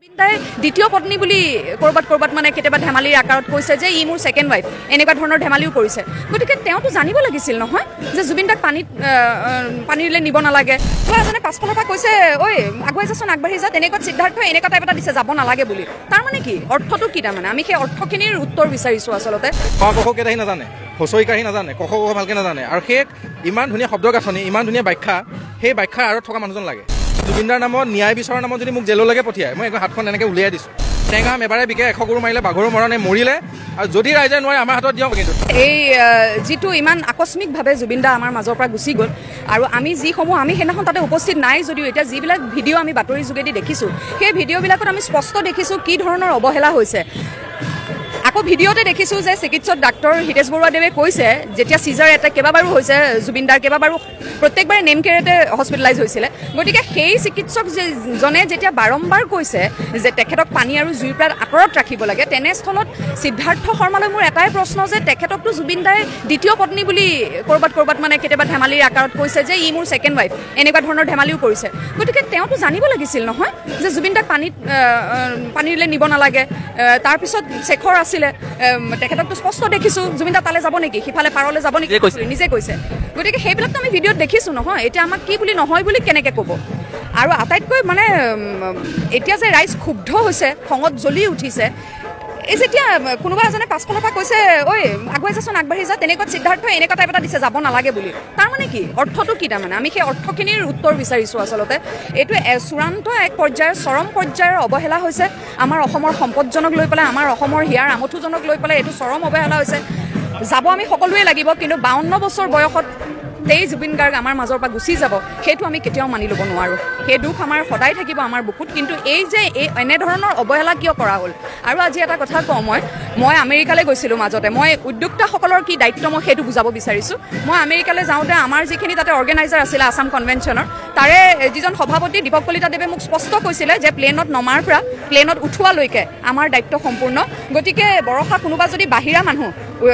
তাই দ্বিতীয় পত্নী বুলি কৰবাত মানে কেতিয়াবা ধেমালিৰ আকাৰত কৈছে যে ই মোৰ ছেকেণ্ড ৱাইফ এনেকুৱা ধৰণৰ ধেমালিও কৰিছে গতিকে তেওঁতো জানিব লাগিছিল নহয় যে জুবিন দাক পানীলে নিব নালাগে কোৱা এজনে পাছফালৰ পৰা কৈছে ঐ আগুৱাই যাচোন আগবাঢ়ি যা তেনেকুৱা সিদ্ধাৰ্থ এনেকুৱা টাইপ এটা দিছে যাব নালাগে বুলি তাৰ মানে কি অৰ্থটো কি তাৰমানে আমি সেই অৰ্থখিনিৰ উত্তৰ বিচাৰিছোঁ আচলতে কেইটাহি নাজানে হুঁচৰি কাঢ়ি নাজানে ক ভালকৈ নাজানে আৰু সেই ইমান ধুনীয়া শব্দ গাঁথনি ইমান ধুনীয়া ব্যাখ্যা সেই ব্যাখ্যাৰ আঁৰত থকা মানুহজন লাগে জুবিনদাৰ নামত ন্যায় বিচাৰৰ নামত যদি মোক জেললৈকে পঠিয়ায় মই হাতখন এনেকৈ উলিয়াই দিছোঁ টেঙা এবাৰে বিকে 100 গৰু মাৰিলে বাঘৰু মৰণে মৰিলে আৰু যদি ৰাইজে নোৱাৰে আমাৰ হাতত দিয়ক কিন্তু এই যিটো ইমান আকস্মিকভাৱে জুবিন দা আমাৰ মাজৰ পৰা গুচি গ'ল আৰু আমি যিসমূহ আমি সেইদিনাখন তাতে উপস্থিত নাই যদিও এতিয়া যিবিলাক ভিডিঅ' আমি বাতৰি যোগেদি দেখিছোঁ সেই ভিডিঅ'বিলাকত আমি স্পষ্ট দেখিছোঁ কি ধৰণৰ অৱহেলা হৈছে আকৌ ভিডিঅ'তে দেখিছোঁ যে চিকিৎসক ডাক্তৰ হিতেশ বৰুৱাদেৱে কৈছে যেতিয়া চিজাৰ এটেক কেইবাবাৰো হৈছে জুবিনদাৰ কেইবাবাৰো প্ৰত্যেকবাৰে নেমকেৰেতে হস্পিটেলাইজ হৈছিলে গতিকে সেই চিকিৎসকজনে যেতিয়া বাৰম্বাৰ কৈছে যে তেখেতক পানী আৰু জুইৰ পৰা আঁতৰত ৰাখিব লাগে তেনেস্থলত সিদ্ধাৰ্থ শৰ্মালৈ মোৰ এটাই প্ৰশ্ন যে তেখেতকতো জুবিনদাই দ্বিতীয় পত্নী বুলি কৰবাত মানে কেতিয়াবা ধেমালিৰ আকাৰত কৈছে যে ই মোৰ ছেকেণ্ড ৱাইফ এনেকুৱা ধৰণৰ ধেমালিও কৰিছে গতিকে তেওঁতো জানিব লাগিছিল নহয় যে জুবিন দাক পানীলে নিব নালাগে তাৰপিছত শেখৰ আছিল তেখেতকতো স্পষ্ট দেখিছোঁ জুবিন দা তালৈ যাব নেকি সিফালে পাৰলৈ যাব নেকি নিজে কৈছে গতিকে সেইবিলাকতো আমি ভিডিঅ'ত দেখিছোঁ নহয় এতিয়া আমাক কি বুলি নহয় বুলি কেনেকৈ ক'ব আৰু আটাইতকৈ মানে এতিয়া যে ৰাইজ ক্ষুব্ধ হৈছে খঙত জ্বলি উঠিছে এই যেতিয়া কোনোবা এজনে পাছফালৰ পৰা কৈছে ঐ আগুৱাই যাচোন আগবাঢ়ি যা তেনেকুৱা সিদ্ধাৰ্থ এনেকুৱা টাইপ এটা দিছে যাব নালাগে বুলি তাৰ মানে কি অৰ্থটো কি তাৰমানে আমি সেই অৰ্থখিনিৰ উত্তৰ বিচাৰিছোঁ আচলতে এইটো চূড়ান্ত এক পৰ্যায়ৰ চৰম পৰ্যায়ৰ অৱহেলা হৈছে আমাৰ অসমৰ সম্পদজনক লৈ পেলাই আমাৰ অসমৰ হিয়াৰ আমঠুজনক লৈ পেলাই এইটো চৰম অৱহেলা হৈছে যাব আমি সকলোৱে লাগিব কিন্তু 52 বছৰ বয়সত জুবিন গাৰ্গ আমাৰ মাজৰ পৰা গুচি যাব সেইটো আমি কেতিয়াও মানি ল'ব নোৱাৰোঁ সেই দুখ আমাৰ সদায় থাকিব আমাৰ বুকুত কিন্তু এই যে এনেধৰণৰ অৱহেলা কিয় কৰা হ'ল আৰু আজি এটা কথা কওঁ মই আমেৰিকালৈ গৈছিলোঁ মাজতে মই উদ্যোক্তাসকলৰ কি দায়িত্ব মই সেইটো বুজাব বিচাৰিছোঁ মই আমেৰিকালৈ যাওঁতে আমাৰ যিখিনি তাতে অৰ্গেনাইজাৰ আছিলে আছাম কনভেনশ্যনৰ তাৰে যিজন সভাপতি দীপক কলিতাদেৱে মোক স্পষ্ট কৈছিলে যে প্লেনত নমাৰ পৰা প্লেনত উঠোৱালৈকে আমাৰ দায়িত্ব সম্পূৰ্ণ গতিকে বৰষা কোনোবা যদি বাহিৰা মানুহ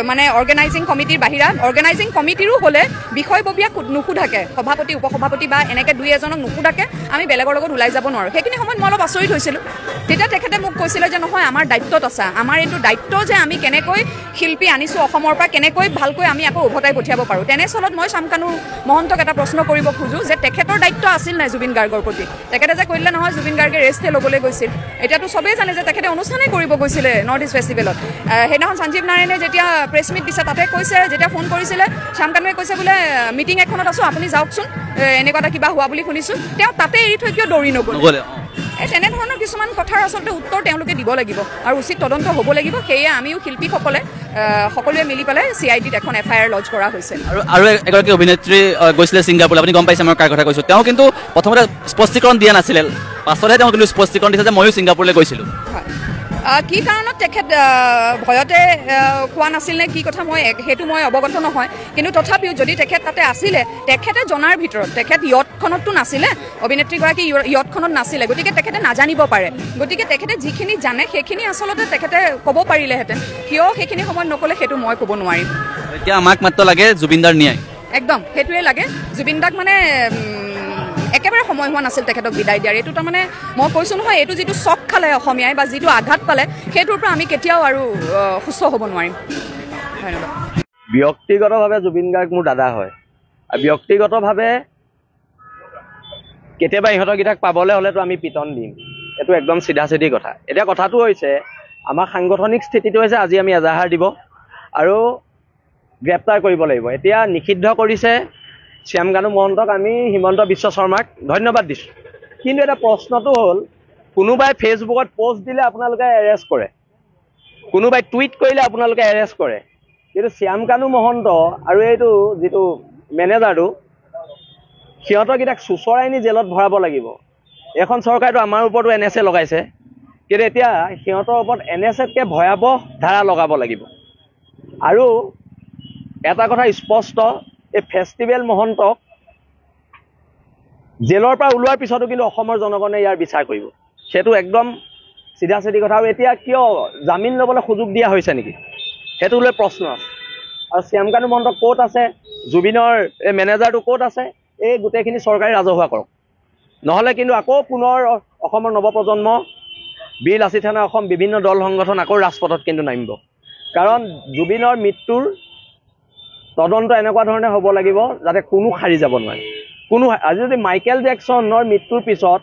মানে অৰ্গেনাইজিং কমিটিৰ বাহিৰা অৰ্গেনাইজিং কমিটিৰো হ'লে বিষয়ববীয়া নুসুধাকে সভাপতি উপসভাপতি বা এনেকৈ দুই এজনক নুসুধাকে আমি বেলেগৰ লগত ওলাই যাব নোৱাৰোঁ সেইখিনি সময়ত মই অলপ আচৰিত হৈছিলোঁ তেতিয়া তেখেতে মোক কৈছিলে যে নহয় আমাৰ দায়িত্বত আছে আমাৰ এইটো দায়িত্ব যে আমি কেনেকৈ শিল্পী আনিছোঁ অসমৰ পৰা কেনেকৈ ভালকৈ আমি আকৌ উভতাই পঠিয়াব পাৰোঁ তেনেস্থলত মই শামকানু মহন্তক এটা প্ৰশ্ন কৰিব খোজোঁ যে তেখেতৰ দায়িত্ব আছিল নাই জুবিন গাৰ্গৰ প্ৰতি তেখেতে যে কৰিলে নহয় জুবিন গাৰ্গে ৰেষ্টে ল'বলৈ গৈছিল এতিয়াতো চবেই জানে যে তেখেতে অনুষ্ঠানেই কৰিব গৈছিলে নৰ্থ ইষ্ট ফেষ্টিভেলত সেইদিনাখন সঞ্জীৱ নাৰায়ণে যেতিয়া প্ৰেছ মিট দিছে তাতে কৈছে যেতিয়া ফোন কৰিছিলে শামকানুৱে কৈছে বোলে মিটিং এখনত আছোঁ আপুনি যাওকচোন এনেকুৱা এটা কিবা হোৱা বুলি শুনিছোঁ তেওঁ তাতে এৰি থৈ কিয় দৌৰি নগ'লে তেনেধৰণৰ কিছুমান কথাৰ আচলতে উত্তৰ তেওঁলোকে দিব লাগিব আৰু উচিত তদন্ত হ'ব লাগিব সেয়ে আমিও শিল্পীসকলে সকলোৱে মিলি পেলাই CIDত এখন FIR লজ কৰা হৈছে আৰু এগৰাকী অভিনেত্ৰী গৈছিলে ছিংগাপুৰ আপুনি গম পাইছে মই কাৰ কথা কৈছোঁ তেওঁ কিন্তু প্ৰথমতে স্পষ্টীকৰণ দিয়া নাছিলে পাছতহে তেওঁ কিন্তু স্পষ্টীকৰণ দিছে যে ময়ো ছিংগাপুৰলৈ গৈছিলোঁ কি কাৰণত তেখেত ভয়তে কোৱা নাছিল নে কি কথা সেইটো মই অৱগত নহয় কিন্তু তথাপিও যদি তেখেত তাতে আছিলে তেখেতে জনাৰ ভিতৰত তেখেত ইয়টখনততো নাছিলে অভিনেত্ৰীগৰাকী ইয়টখনত নাছিলে গতিকে তেখেতে নাজানিব পাৰে গতিকে তেখেতে যিখিনি জানে সেইখিনি আচলতে তেখেতে ক'ব পাৰিলেহেঁতেন কিয় সেইখিনি সময়ত নক'লে সেইটো মই ক'ব নোৱাৰিম এতিয়া আমাক মাত্ৰ লাগে জুবিনদাৰ ন্যায় একদম সেইটোৱে লাগে জুবিন দাক মানে একেবাৰে সময় হোৱা নাছিল তেখেতক বিদায় দিয়াৰ এইটো তাৰমানে মই কৈছোঁ নহয় এইটো যিটো চক খালে অসমীয়াই বা যিটো আঘাত পালে সেইটোৰ পৰা আমি কেতিয়াও আৰু সুস্থ হ'ব নোৱাৰিম ধন্যবাদ ব্যক্তিগতভাৱে জুবিন গাৰ্গ মোৰ দাদা হয় আৰু ব্যক্তিগতভাৱে কেতিয়াবা ইহঁতৰকেইটাক পাবলৈ হ'লেতো আমি পিটন দিম এইটো একদম চিধা কথা এতিয়া কথাটো হৈছে আমাৰ সাংগঠনিক স্থিতিটো হৈছে আজি আমি এজাহাৰ দিব আৰু গ্ৰেপ্তাৰ কৰিব লাগিব এতিয়া নিষিদ্ধ কৰিছে শ্যামকানু মহন্তক আমি হিমন্ত বিশ্ব শৰ্মাক ধন্যবাদ দিছোঁ কিন্তু এটা প্ৰশ্নটো হ'ল কোনোবাই ফেচবুকত পোষ্ট দিলে আপোনালোকে এৰেষ্ট কৰে কোনোবাই টুইট কৰিলে আপোনালোকে এৰেষ্ট কৰে কিন্তু শ্যামকানু মহন্ত আৰু এইটো যিটো মেনেজাৰটো সিহঁতৰকেইটাক চুচৰাই নি জেলত ভৰাব লাগিব এখন চৰকাৰেতো আমাৰ ওপৰতো NSA লগাইছে কিন্তু এতিয়া সিহঁতৰ ওপৰত NSAতকৈ ভয়াৱহ ধাৰা লগাব লাগিব আৰু এটা কথা স্পষ্ট এই ফেষ্টিভেল মহন্তক জেলৰ পৰা ওলোৱাৰ পিছতো কিন্তু অসমৰ জনগণে ইয়াৰ বিচাৰ কৰিব সেইটো একদম চিধা কথা আৰু এতিয়া কিয় জামিন ল'বলৈ সুযোগ দিয়া হৈছে নেকি সেইটো লৈ প্ৰশ্ন আছে আৰু শ্যামকানু মহন্ত ক'ত আছে জুবিনৰ এই মেনেজাৰটো ক'ত আছে এই গোটেইখিনি চৰকাৰে ৰাজহুৱা কৰক নহ'লে কিন্তু আকৌ পুনৰ অসমৰ নৱপ্ৰজন্ম বীৰ লাচিত সেনা অসম বিভিন্ন দল সংগঠন আকৌ ৰাজপথত কিন্তু নামিব। কাৰণ জুবিনৰ মৃত্যুৰ তদন্ত এনেকুৱা ধৰণে হ'ব লাগিব যাতে কোনো সাৰি যাব নোৱাৰে। আজি যদি মাইকেল জেকছনৰ মৃত্যুৰ পিছত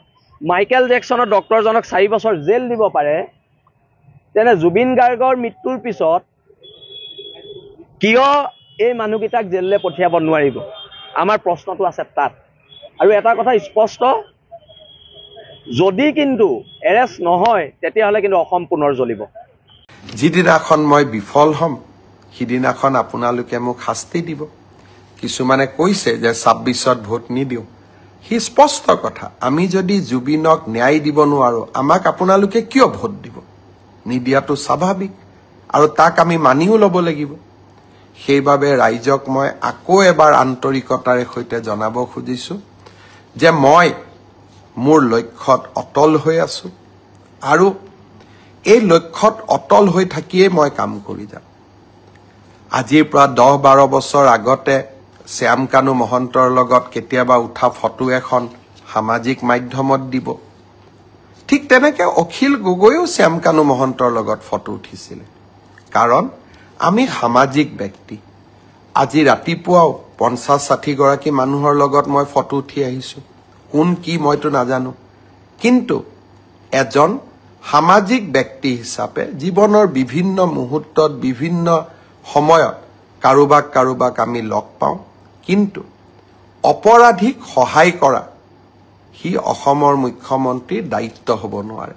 মাইকেল জেকছনৰ ডক্টৰজনক 4 বছৰ জেল দিব পাৰে, তেনে জুবিন গাৰ্গৰ মৃত্যুৰ পিছত কিয় এই মানুহকেইটাক জেললৈ পঠিয়াব নোৱাৰিব? আমাৰ প্ৰশ্নটো আছে তাত। আৰু এটা কথা স্পষ্ট, যদি কিন্তু এৰেষ্ট নহয় তেতিয়াহ'লে কিন্তু অসম পুনৰ জ্বলিব। যিদিনাখন মই বিফল হ'ম সিদিনাখন আপোনালোকে মোক শাস্তি দিব। কিছুমানে কৈছে যে 26ত ভোট নিদিওঁ, সি স্পষ্ট কথা। আমি যদি জুবিনক ন্যায় দিব নোৱাৰো, আমাক আপোনালোকে কিয় ভোট দিব? নিদিয়াটো স্বাভাৱিক, আৰু তাক আমি মানিও ল'ব লাগিব। সেইবাবে ৰাইজক মই আকৌ এবাৰ আন্তৰিকতাৰে সৈতে জনাব খুজিছো যে মই মোৰ লক্ষ্যত অটল হৈ আছো, আৰু এই লক্ষ্যত অটল হৈ থাকিয়ে মই কাম কৰি যাম। আজিৰ পৰা 10-12 বছৰ আগতে শ্যামকানু মহন্তৰ লগত কেতিয়াবা উঠা ফটো এখন সামাজিক মাধ্যমত দিব। ঠিক তেনেকে অখিল গগৈও শ্যামকানু মহন্তৰ লগত ফটো উঠিছিলে। কাৰণ আমি সামাজিক ব্যক্তি। আজি ৰাতিপুৱাও 50-60 গৰাকী মানুহৰ লগত মই ফটো উঠি আহিছো। কোন কি মইতো নাজানো, কিন্তু এজন সামাজিক ব্যক্তি হিচাপে জীৱনৰ বিভিন্ন মুহূৰ্তত বিভিন্ন সময়ত কাৰোবাক আমি লগ পাওঁ, কিন্তু অপৰাধীক সহায় কৰা সি অসমৰ মুখ্যমন্ত্ৰীৰ দায়িত্ব হ'ব নোৱাৰে।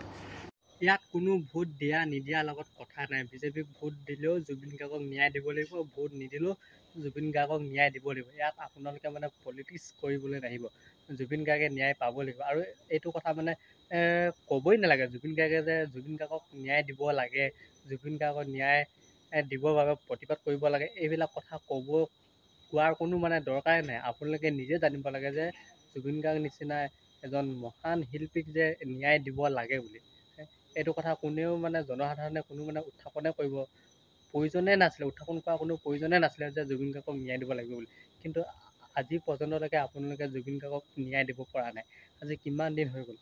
ইয়াত কোনো ভোট দিয়া নিদিয়াৰ লগত কথা নাই। বিজেপিক ভোট দিলেও জুবিন গাৰ্গক ন্যায় দিব লাগিব, ভোট নিদিলেও জুবিন গাৰ্গক ন্যায় দিব লাগিব। ইয়াত আপোনালোকে মানে পলিটিক্স কৰিবলৈ নাহিব। জুবিন গাৰ্গে ন্যায় পাব লাগিব। আৰু এইটো কথা মানে ক'বই নালাগে জুবিন গাৰ্গে যে জুবিন গাৰ্গক ন্যায় দিব লাগে, জুবিন গাৰ্গক ন্যায় দিবৰ বাবে প্ৰতিবাদ কৰিব লাগে, এইবিলাক কথা কোৱাৰ কোনো মানে দৰকাৰে নাই। আপোনালোকে নিজে জানিব লাগে যে জুবিন গাৰ্গ নিচিনা এজন মহান শিল্পীক যে ন্যায় দিব লাগে বুলি। এইটো কথা কোনেও মানে জনসাধাৰণে কোনো মানে উত্থাপনে কৰিব উত্থাপন কৰা কোনো প্ৰয়োজনে নাছিলে যে জুবিন গাৰ্গক ন্যায় দিব লাগিব বুলি। কিন্তু আজি পৰ্যন্তলৈকে আপোনালোকে জুবিন গাৰ্গক ন্যায় দিব পৰা নাই। আজি কিমান দিন হৈ গ'ল।